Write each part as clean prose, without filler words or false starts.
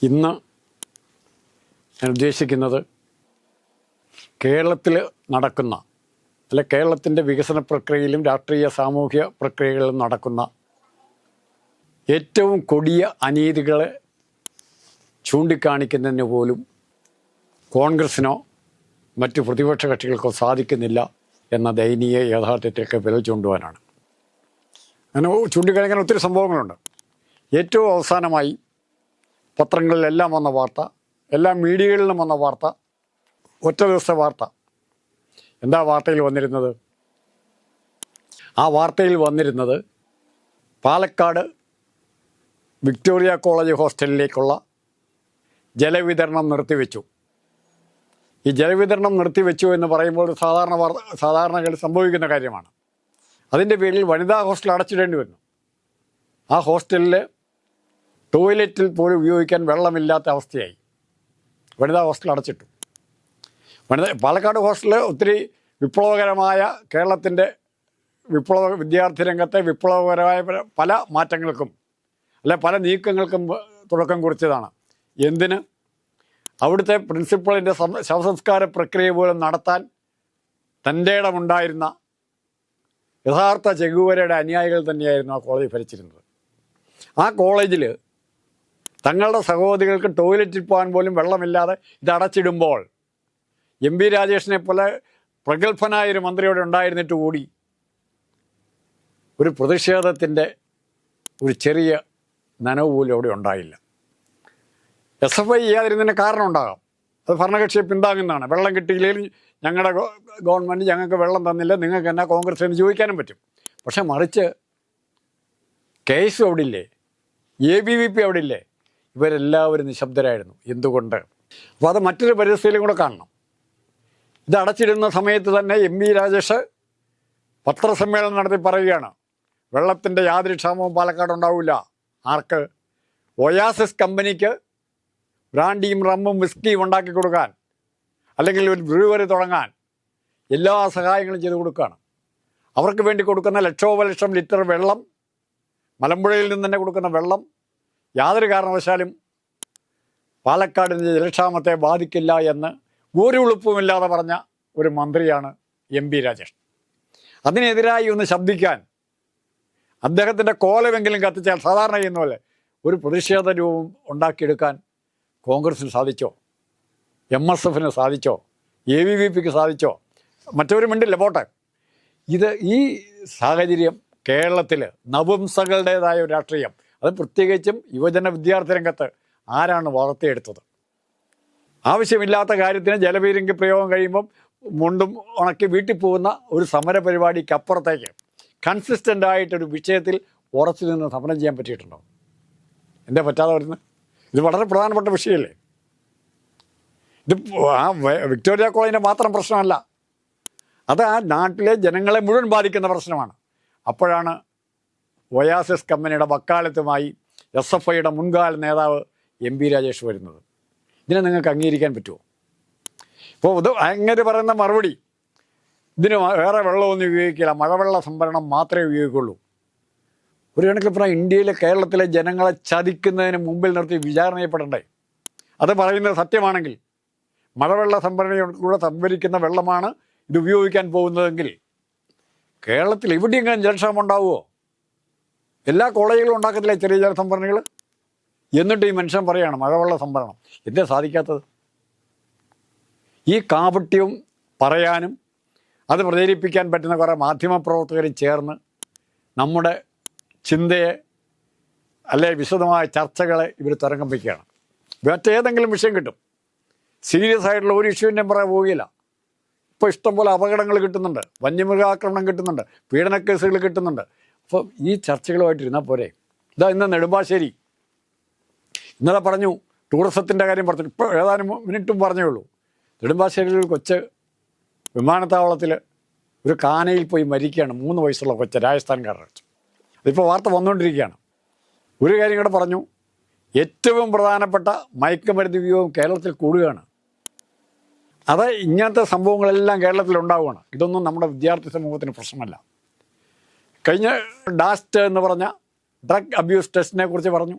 ഇന്ന് ഞാൻ ഉദ്ദേശിക്കുന്നത് കേരളത്തിൽ നടക്കുന്ന കേരളത്തിൻ്റെ വികസന പ്രക്രിയയിലും രാഷ്ട്രീയ സാമൂഹ്യ പ്രക്രിയകളിലും നടക്കുന്ന ഏറ്റവും കൊടിയ അനീതികളെ ചൂണ്ടിക്കാണിക്കുന്നതിന് പോലും കോൺഗ്രസിനോ മറ്റു പ്രതിപക്ഷ കക്ഷികൾക്കോ സാധിക്കുന്നില്ല എന്ന ദയനീയ യാഥാർത്ഥ്യത്തിലേക്ക് വിരൽ ചൂണ്ടുവാനാണ്. അങ്ങനെ ചൂണ്ടിക്കാണിക്കാൻ ഒത്തിരി സംഭവങ്ങളുണ്ട്. ഏറ്റവും അവസാനമായി പത്രങ്ങളിലെല്ലാം വന്ന വാർത്ത, എല്ലാ മീഡിയകളിലും വന്ന വാർത്ത, ഒറ്റ ദിവസത്തെ വാർത്ത. എന്താ വാർത്തയിൽ വന്നിരുന്നത്? ആ വാർത്തയിൽ വന്നിരുന്നത് പാലക്കാട് വിക്ടോറിയ കോളേജ് ഹോസ്റ്റലിലേക്കുള്ള ജലവിതരണം നിർത്തിവെച്ചു. ഈ ജലവിതരണം നിർത്തിവെച്ചു എന്ന് പറയുമ്പോൾ സാധാരണഗതിയിൽ സംഭവിക്കുന്ന കാര്യമാണ്. അതിൻ്റെ പേരിൽ വനിതാ ഹോസ്റ്റൽ അടച്ചിടേണ്ടി വരുന്നു. ആ ഹോസ്റ്റലിൽ ടോയ്ലറ്റിൽ പോലും ഉപയോഗിക്കാൻ വെള്ളമില്ലാത്ത അവസ്ഥയായി. വനിതാ ഹോസ്റ്റൽ അടച്ചിട്ടു. പാലക്കാട് ഹോസ്റ്റൽ ഒത്തിരി വിപ്ലവകരമായ കേരളത്തിൻ്റെ വിദ്യാർത്ഥി രംഗത്തെ വിപ്ലവകരമായ പല മാറ്റങ്ങൾക്കും പല നീക്കങ്ങൾക്കും തുടക്കം കുറിച്ചതാണ്. എന്തിന്? അവിടുത്തെ പ്രിൻസിപ്പളിൻ്റെ ശവസംസ്കാര പ്രക്രിയ പോലും നടത്താൻ തൻ്റെ ഇടമുണ്ടായിരുന്ന യഥാർത്ഥ ചെഗുവേരയുടെ അനുയായികൾ തന്നെയായിരുന്നു ആ കോളേജ് ഭരിച്ചിരുന്നത്. ആ കോളേജിൽ തങ്ങളുടെ സഹോദരികൾക്ക് ടോയ്ലറ്റിൽ പോകാൻ പോലും വെള്ളമില്ലാതെ ഇതടച്ചിടുമ്പോൾ എം.പി. രാജേഷിനെ പോലെ പ്രഗത്ഭനായൊരു മന്ത്രിയോടെ ഉണ്ടായിരുന്നിട്ട് കൂടി ഒരു പ്രതിഷേധത്തിൻ്റെ ഒരു ചെറിയ നനവ് പോലും അവിടെ ഉണ്ടായില്ല. SFI ചെയ്യാതിരുന്നതിന് കാരണം ഉണ്ടാകാം. അത് ഭരണകക്ഷിയെ പിന്താങ്ങുന്നതാണ്. വെള്ളം കിട്ടിയില്ലെങ്കിൽ ഞങ്ങളുടെ ഗവൺമെൻറ് ഞങ്ങൾക്ക് വെള്ളം തന്നില്ല, നിങ്ങൾക്ക് എന്നാ കോൺഗ്രസ് എന്ന് ചോദിക്കാനും പറ്റും. പക്ഷെ മറിച്ച് KSU അവിടെ ഇല്ലേ, ABVP അവിടെ ഇല്ലേ, ഇവരെല്ലാവരും നിശബ്ദരായിരുന്നു. എന്തുകൊണ്ട്? അപ്പോൾ അത് മറ്റൊരു പരിസ്ഥിതിയിലും കൂടെ കാണണം. ഇത് അടച്ചിടുന്ന സമയത്ത് തന്നെ M.V. രാജേഷ് പത്രസമ്മേളനം നടത്തി പറയുകയാണ്, വെള്ളത്തിൻ്റെ യാതൊരു ക്ഷാമവും പാലക്കാട് ഉണ്ടാവില്ല. ആർക്ക്? ഒയാസിസ് കമ്പനിക്ക് ബ്രാൻഡിയും റമ്മും വിസ്കിയും ഉണ്ടാക്കി കൊടുക്കാൻ, അല്ലെങ്കിൽ ഒരു ബ്രൂവറി തുടങ്ങാൻ എല്ലാ സഹായങ്ങളും ചെയ്ത് കൊടുക്കുകയാണ്. അവർക്ക് വേണ്ടി കൊടുക്കുന്ന ലക്ഷോപലക്ഷം ലിറ്റർ വെള്ളം, മലമ്പുഴയിൽ നിന്ന് തന്നെ കൊടുക്കുന്ന വെള്ളം യാതൊരു കാരണവശാലും പാലക്കാടിൻ്റെ ജലക്ഷാമത്തെ ബാധിക്കില്ല എന്ന് ഒരു ഉളുപ്പുമില്ലാതെ പറഞ്ഞ ഒരു മന്ത്രിയാണ് M.P. രാജേഷ്. അതിനെതിരായി ഒന്ന് ശബ്ദിക്കാൻ, അദ്ദേഹത്തിൻ്റെ കോലമെങ്കിലും കത്തിച്ചാൽ സാധാരണ ചെയ്യുന്ന പോലെ ഒരു പ്രതിഷേധ രൂപം ഉണ്ടാക്കിയെടുക്കാൻ കോൺഗ്രസിന് സാധിച്ചോ? MSFന് സാധിച്ചോ? ABVPക്ക് സാധിച്ചോ? മറ്റവരും മിണ്ടില്ല, പോട്ടെ. ഈ സാഹചര്യം കേരളത്തിൽ നപുംസകളുടേതായ ഒരു രാഷ്ട്രീയം, അത് പ്രത്യേകിച്ചും യുവജന വിദ്യാർത്ഥി രംഗത്ത് ആരാണ് വളർത്തിയെടുത്തത്? ആവശ്യമില്ലാത്ത കാര്യത്തിന് ജലപീരങ്കി പ്രയോഗം കഴിയുമ്പം മുണ്ടും ഉണക്കി വീട്ടിൽ പോകുന്ന ഒരു സമര പരിപാടിക്ക് അപ്പുറത്തേക്ക് കൺസിസ്റ്റൻ്റായിട്ടൊരു വിഷയത്തിൽ ഉറച്ചു നിന്ന് സമരം ചെയ്യാൻ പറ്റിയിട്ടുണ്ടോ? എന്താ പറ്റാതെ വരുന്നത്? ഇത് വളരെ പ്രധാനപ്പെട്ട വിഷയമല്ലേ? ഇത് ആ വിക്ടോറിയ കോളേജിൻ്റെ മാത്രം പ്രശ്നമല്ല, അത് ആ നാട്ടിലെ ജനങ്ങളെ മുഴുവൻ ബാധിക്കുന്ന പ്രശ്നമാണ്. അപ്പോഴാണ് ഒയാസിസ് കമ്പനിയുടെ വക്കാലത്തുമായി SFIയുടെ മുൻകാല നേതാവ് M.P. രാജേഷ് വരുന്നത്. ഇതിനെ നിങ്ങൾക്ക് അംഗീകരിക്കാൻ പറ്റുമോ? ഇപ്പോൾ ഇത് അങ്ങനെ പറയുന്ന മറുപടി, ഇതിന് വേറെ വെള്ളമൊന്നും ഉപയോഗിക്കില്ല, മഴവെള്ള സംഭരണം മാത്രമേ ഉപയോഗിക്കുള്ളൂ. ഒരു കണക്കിൽ പറഞ്ഞാൽ ഇന്ത്യയിലെ കേരളത്തിലെ ജനങ്ങളെ ചതിക്കുന്നതിന് മുമ്പിൽ നിർത്തി വിചാരണ ചെയ്യപ്പെടണ്ടേ? അത് പറയുന്നത് സത്യമാണെങ്കിൽ, മഴവെള്ള സംഭരണിയിലൂടെ സംഭരിക്കുന്ന വെള്ളമാണ് ഇത് ഉപയോഗിക്കാൻ പോകുന്നതെങ്കിൽ കേരളത്തിൽ എവിടെയെങ്കിലും ജലക്ഷാമം ഉണ്ടാവുമോ? എല്ലാ കോളേജുകളും ഉണ്ടാക്കത്തില്ലേ ചെറിയ ജലസംഭരണികൾ? എന്നിട്ട് ഈ മനുഷ്യൻ പറയുകയാണ് മഴവെള്ള സംഭരണം. എന്തേ സാധിക്കാത്തത്? ഈ കാപട്യവും പറയാനും അത് പ്രചരിപ്പിക്കാൻ പറ്റുന്ന കുറേ മാധ്യമപ്രവർത്തകരും ചേർന്ന് നമ്മുടെ ചിന്തയെ വിശദമായ ചർച്ചകളെ ഇവർ തരംഗം വയ്ക്കുകയാണ്. മറ്റേതെങ്കിലും വിഷയം കിട്ടും, സീരിയസ് ആയിട്ടുള്ള ഒരു ഇഷ്യൂവിൻ്റെ പറയാൻ പോവുകയില്ല. ഇപ്പോൾ ഇഷ്ടംപോലെ അപകടങ്ങൾ കിട്ടുന്നുണ്ട്, വന്യമൃഗാക്രമണം കിട്ടുന്നുണ്ട്, പീഡനക്കേസുകൾ കിട്ടുന്നുണ്ട്. അപ്പോൾ ഈ ചർച്ചകളുമായിട്ടിരുന്നാൽ പോരെ? ഇന്ന് നെടുമ്പാശ്ശേരി ഇന്നലെ പറഞ്ഞു, ടൂറിസത്തിൻ്റെ കാര്യം പറഞ്ഞു, ഇപ്പോൾ ഏതാനും മിനിറ്റും പറഞ്ഞേ ഉള്ളൂ. നെടുമ്പാശ്ശേരിയിൽ ഒരു കൊച്ച് വിമാനത്താവളത്തിൽ ഒരു കാനയിൽ പോയി മരിക്കുകയാണ്. 3 വയസ്സുള്ള കൊച്ച്, രാജസ്ഥാൻകാരുടെ കൊച്ച്. അതിപ്പോൾ വാർത്ത വന്നുകൊണ്ടിരിക്കുകയാണ്. ഒരു കാര്യം കൂടെ പറഞ്ഞു, ഏറ്റവും പ്രധാനപ്പെട്ട മയക്കുമരുന്ന് ഉപയോഗം കേരളത്തിൽ കൂടുകയാണ്. അത് ഇങ്ങനത്തെ സംഭവങ്ങളെല്ലാം കേരളത്തിലുണ്ടാവുകയാണ്. ഇതൊന്നും നമ്മുടെ വിദ്യാർത്ഥി സമൂഹത്തിന് പ്രശ്നമല്ല. കഴിഞ്ഞ ഡാസ്റ്റ് എന്ന് പറഞ്ഞ ഡ്രഗ് അബ്യൂസ് ടെസ്റ്റിനെ കുറിച്ച് പറഞ്ഞു.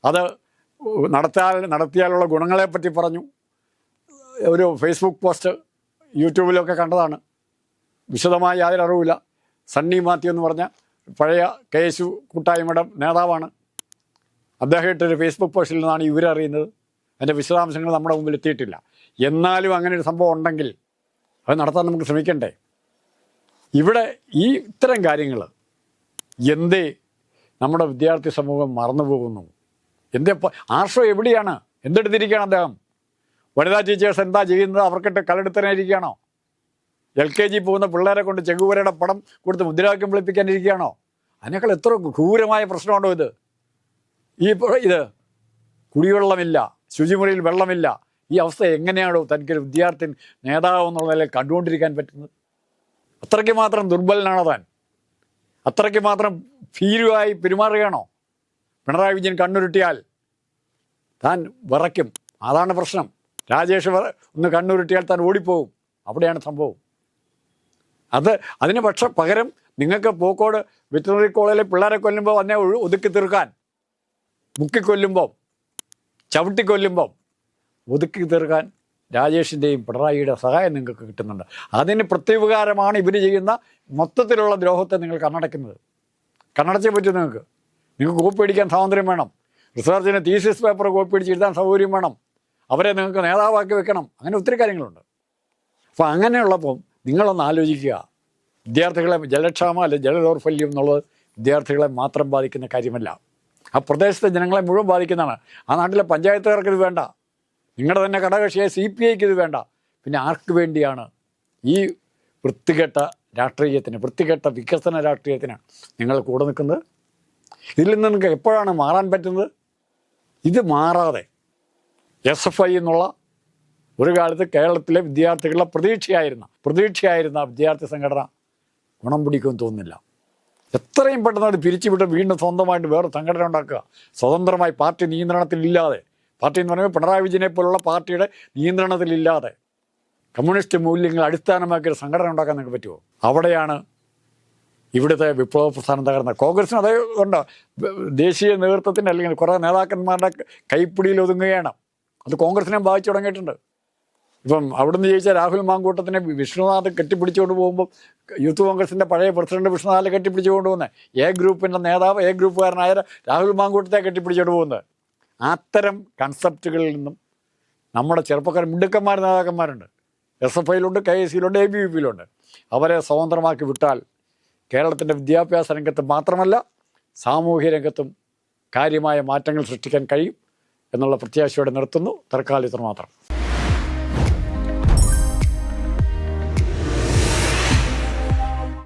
അത് നടത്തിയാലുള്ള ഗുണങ്ങളെപ്പറ്റി പറഞ്ഞു. ഒരു ഫേസ്ബുക്ക് പോസ്റ്റ് യൂട്യൂബിലൊക്കെ കണ്ടതാണ്. വിശദമായി യാതൊരു അറിവില്ല. സണ്ണി മാത്യു എന്ന് പറഞ്ഞ പഴയ KSU കൂട്ടായ്മയുടെ നേതാവാണ്. അദ്ദേഹം ഇട്ടൊരു ഫേസ്ബുക്ക് പോസ്റ്റിൽ നിന്നാണ് ഇവരറിയുന്നത്. അതിൻ്റെ വിശദാംശങ്ങൾ നമ്മുടെ മുമ്പിൽ എത്തിയിട്ടില്ല. എന്നാലും അങ്ങനെ ഒരു സംഭവം ഉണ്ടെങ്കിൽ അത് നടത്താൻ നമുക്ക് ശ്രമിക്കണ്ടേ? ഇവിടെ ഈ ഇത്തരം കാര്യങ്ങൾ എന്തേ നമ്മുടെ വിദ്യാർത്ഥി സമൂഹം മറന്നു പോകുന്നു? എന്തേ ആർഷോ എവിടെയാണ്? എന്തെടുത്തിരിക്കുകയാണ് അദ്ദേഹം? വനിതാ ടീച്ചേഴ്സ് എന്താ ചെയ്യുന്നത്? അവർക്കിട്ട് കലെടുത്തനായിരിക്കുകയാണോ? LKG പോകുന്ന പിള്ളേരെ കൊണ്ട് ചെകുവരയുടെ പടം കൊടുത്ത് മുദ്രാവാക്യം വിളിപ്പിക്കാനിരിക്കുകയാണോ? അതിനേക്കാൾ എത്ര ക്രൂരമായ പ്രശ്നമുണ്ടോ ഇത്? ഇത് കുടിവെള്ളമില്ല, ശുചിമുറിയിൽ വെള്ളമില്ല. ഈ അവസ്ഥ എങ്ങനെയാണോ തനിക്കൊരു വിദ്യാർത്ഥി നേതാവ് എന്നുള്ള നിലയിൽ കണ്ടുകൊണ്ടിരിക്കാൻ പറ്റുന്നത്? അത്രയ്ക്ക് മാത്രം ദുർബലനാണോ താൻ? അത്രയ്ക്ക് മാത്രം ഭീരുവായി പെരുമാറുകയാണോ? പിണറായി വിജയൻ കണ്ണുരുട്ടിയാൽ താൻ വിറയ്ക്കും. അതാണ് പ്രശ്നം. രാജേഷ് ഒന്ന് കണ്ണുരുട്ടിയാൽ താൻ ഓടിപ്പോവും. അവിടെയാണ് സംഭവം. അതിന് പകരം നിങ്ങൾക്ക് പൂക്കോട് വെറ്റിനറി കോളേജിലെ പിള്ളേരെ കൊല്ലുമ്പോൾ അതിനെ ഒതുക്കി തീർക്കാൻ, മുക്കിക്കൊല്ലുമ്പോൾ, ചവിട്ടിക്കൊല്ലുമ്പോൾ ഒതുക്കി തീർക്കാൻ രാജേഷിൻ്റെയും പിണറായിയുടെ സഹായം നിങ്ങൾക്ക് കിട്ടുന്നുണ്ട്. അതിന് പ്രത്യുപകാരമാണ് ഇവർ ചെയ്യുന്ന മൊത്തത്തിലുള്ള ദ്രോഹത്തെ നിങ്ങൾ കണ്ണടയ്ക്കുന്നത്. കണ്ണടച്ചേ പറ്റും. നിങ്ങൾക്ക് കോപ്പി അടിക്കാൻ സ്വാതന്ത്ര്യം വേണം. റിസർച്ചിന് തീസിസ് പേപ്പർ കോപ്പി അടിച്ച് എഴുതാൻ സൗകര്യം വേണം. അവരെ നിങ്ങൾക്ക് നേതാവാക്കി വെക്കണം. അങ്ങനെ ഒത്തിരി കാര്യങ്ങളുണ്ട്. അപ്പോൾ അങ്ങനെയുള്ളപ്പം നിങ്ങളൊന്ന് ആലോചിക്കുക. വിദ്യാർത്ഥികളെ ജലക്ഷാമം അല്ലെ ജലദൗർബല്യം എന്നുള്ളത് വിദ്യാർത്ഥികളെ മാത്രം ബാധിക്കുന്ന കാര്യമല്ല. ആ പ്രദേശത്തെ ജനങ്ങളെ മുഴുവൻ ബാധിക്കുന്നതാണ്. ആ നാട്ടിലെ പഞ്ചായത്തുകാർക്ക് ഇത് വേണ്ട. നിങ്ങളുടെ തന്നെ ഘടകകക്ഷിയായ CPIക്ക് ഇത് വേണ്ട. പിന്നെ ആർക്ക് വേണ്ടിയാണ് ഈ വൃത്തികെട്ട രാഷ്ട്രീയത്തിന്, വൃത്തികെട്ട വികസന രാഷ്ട്രീയത്തിന് നിങ്ങൾ കൂടെ നിൽക്കുന്നത്? ഇതിൽ നിന്ന് നിങ്ങൾക്ക് എപ്പോഴാണ് മാറാൻ പറ്റുന്നത്? ഇത് മാറാതെ SFI എന്നുള്ള ഒരു കാലത്ത് കേരളത്തിലെ വിദ്യാർത്ഥികളുടെ പ്രതീക്ഷയായിരുന്ന വിദ്യാർത്ഥി സംഘടന ഗുണം പിടിക്കുമെന്ന് തോന്നുന്നില്ല. എത്രയും പെട്ടെന്ന് അത് പിരിച്ചുവിട്ട് വീണ്ടും സ്വന്തമായിട്ട് വേറെ സംഘടന ഉണ്ടാക്കുക. സ്വതന്ത്രമായി പാർട്ടി നിയന്ത്രണത്തിലില്ലാതെ, പാർട്ടി എന്ന് പറയുമ്പോൾ പിണറായി വിജയനെ പോലുള്ള പാർട്ടിയുടെ നിയന്ത്രണത്തിലില്ലാതെ കമ്മ്യൂണിസ്റ്റ് മൂല്യങ്ങൾ അടിസ്ഥാനമാക്കിയൊരു സംഘടന ഉണ്ടാക്കാൻ നിങ്ങൾക്ക് പറ്റുമോ? അവിടെയാണ് ഇവിടുത്തെ വിപ്ലവ പ്രസ്ഥാനം തകർന്നത്. കോൺഗ്രസിന് അതേ ഉണ്ട്. ദേശീയ നേതൃത്വത്തിൻ്റെ അല്ലെങ്കിൽ കുറേ നേതാക്കന്മാരുടെ കൈപ്പിടിയിൽ ഒതുങ്ങുകയാണ്. അത് കോൺഗ്രസിനെ ബാധിച്ചു തുടങ്ങിയിട്ടുണ്ട്. ഇപ്പം അവിടുന്ന് ജയിച്ച രാഹുൽ മാങ്കൂട്ടത്തിനെ വിഷ്ണുനാഥ് കെട്ടിപ്പിടിച്ചുകൊണ്ട് പോകുമ്പോൾ യൂത്ത് കോൺഗ്രസിൻ്റെ പഴയ പ്രസിഡന്റ് വിഷ്ണുനാഥ് കെട്ടിപ്പിടിച്ചുകൊണ്ട് പോകുന്നത് A ഗ്രൂപ്പിൻ്റെ നേതാവ് A ഗ്രൂപ്പുകാരനായ രാഹുൽ മാങ്കൂട്ടത്തെ കെട്ടിപ്പിടിച്ചുകൊണ്ട് പോകുന്നത്. അത്തരം കൺസെപ്റ്റുകളിൽ നിന്നും നമ്മുടെ ചെറുപ്പക്കാർ മിടുക്കന്മാർ നേതാക്കന്മാരുണ്ട്. SFIയിലുണ്ട്, KSUയിലുണ്ട്, ABVPയിലുണ്ട്. അവരെ സ്വതന്ത്രമാക്കി വിട്ടാൽ കേരളത്തിൻ്റെ വിദ്യാഭ്യാസ രംഗത്ത് മാത്രമല്ല സാമൂഹ്യ രംഗത്തും കാര്യമായ മാറ്റങ്ങൾ സൃഷ്ടിക്കാൻ കഴിയും എന്നുള്ള പ്രത്യാശയോടെ നിർത്തുന്നു. തൽക്കാലം ഇത്ര മാത്രം.